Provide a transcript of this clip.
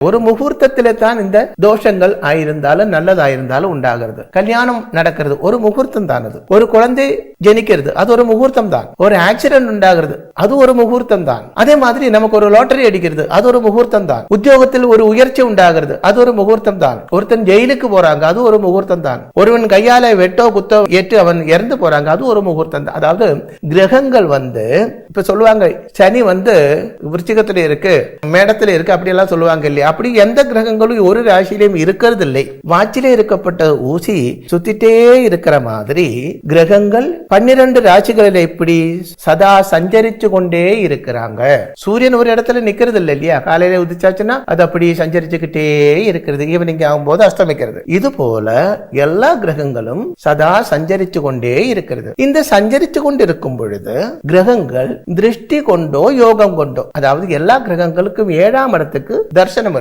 ஒரு முகூர்த்தத்திலே தான் இந்த தோஷங்கள் ஆயிருந்தாலும் நல்லதாயிருந்தாலும் உண்டாகிறது. கல்யாணம் நடக்கிறது ஒரு முகூர்த்தம் தான். அது ஒரு குழந்தை ஜனிக்கிறது அது ஒரு முகூர்த்தம் தான். ஒரு ஆக்சிடென்ட் உண்டாகிறது அது ஒரு முகூர்த்தம் தான். அதே மாதிரி நமக்கு ஒரு லாட்டரி அடிக்கிறது அது ஒரு முகூர்த்தம் தான். உத்தியோகத்தில் ஒரு உயர்ச்சி உண்டாகிறது அது ஒரு முகூர்த்தம் தான். ஒருத்தன் ஜெயிலுக்கு போறாங்க அது ஒரு முகூர்த்தம் தான். ஒருவன் கையால வெட்டோ குத்தோ ஏற்று அவன் இறந்து போறாங்க அது ஒரு முகூர்த்தம் தான். அதாவது கிரகங்கள் இப்ப சொல்லுவாங்க சனி விருச்சிகத்துல இருக்கு மேடத்துல இருக்கு அப்படி எல்லாம் சொல்லுவாங்க இல்லையா. அப்படி எந்த கிரகங்களும் ஒரு ராசியிலும் இருக்கிறது இல்லை. வாட்சிலே இருக்கப்பட்ட ஊசி சுத்திட்டே இருக்கிற மாதிரி கிரகங்கள் 12 ராசிகளில் இப்படி சதா சஞ்சரிச்சு கொண்டே இருக்கிறாங்க. சூரியன் ஒரு இடத்துல நிக்கிறது இல்லை இல்லையா. காலையில உதிச்சாச்சுன்னா அது அப்படி சஞ்சரிச்சுக்கிட்டே இருக்கிறது. ஈவினிங் ஆகும்போது அஸ்தமிக்கிறது. இது போல எல்லா கிரகங்களும் சதா சஞ்சரிச்சு கொண்டே இருக்கிறது. இந்த சஞ்சரிச்சு கொண்டு இருக்கும் பொழுது கிரகங்கள் திருஷ்டி கொண்டோ யோகம் கொண்டோ, அதாவது எல்லா கிரகங்களுக்கும் 7ஆம் இடத்துக்கு தர்சனம்